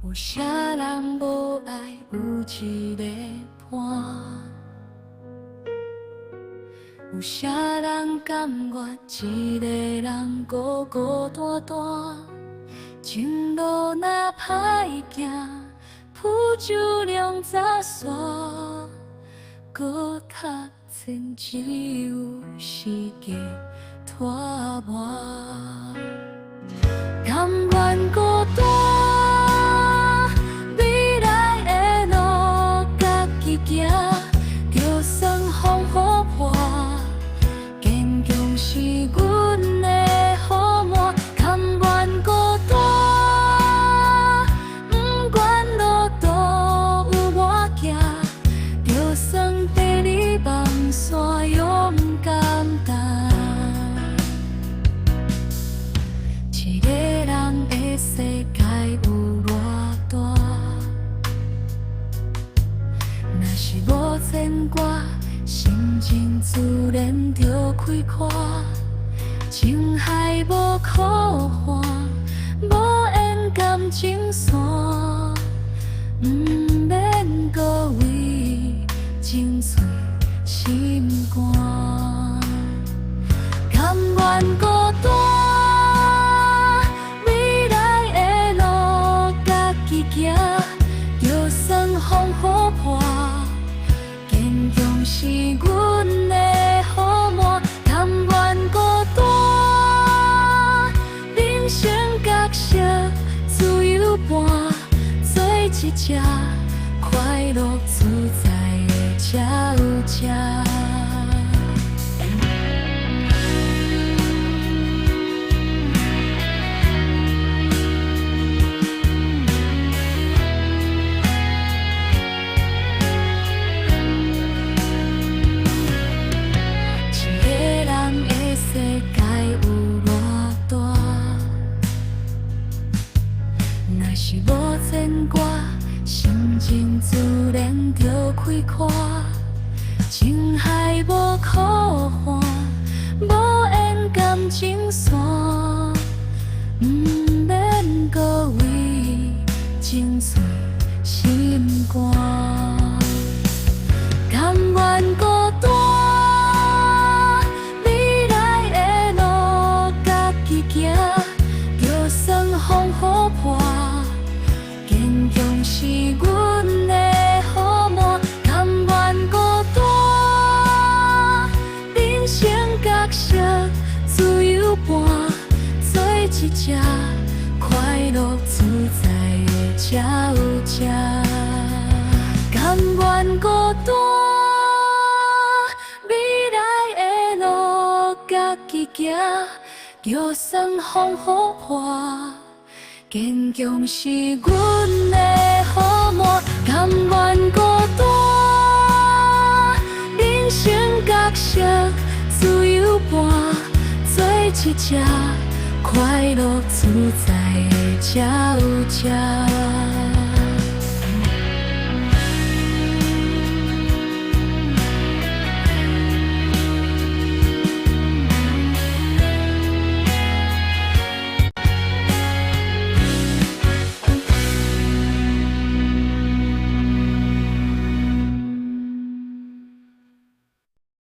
有啥人无爱有一个伴？有啥人甘愿一个人孤孤单单？情路若歹行，浮舟两zar沙，搁较亲只有时间拖磨。甘愿孤单，未来的路家己行，就算风雨破，坚强是阮的好满。甘愿孤单，不管路途有我行，就算第二梦山勇敢担。一个人的世界有偌大，若是无牵挂，心情自然就开阔。情海无苦寒，无缘感情线，不免搁为情碎心肝。甘愿孤单，未来的路家己行，就算风雨破，坚强是阮的好满。甘愿孤单，人生角色自由伴，做一只快乐自在的鸟只。是无牵挂，心情自然就开阔。情海无苦寒，无缘感情线，不免搁为情碎心肝。甘愿孤单，未来的路家己行，就算风雨破。坚强是阮的好满，甘愿孤单，人生角色自由伴，做一只快乐自在的鸟只。甘愿孤单，未来的路家己行，就算风雨破。坚强是阮的好满，甘愿孤单，人生角色自由伴，做一只快乐自在的鸟只。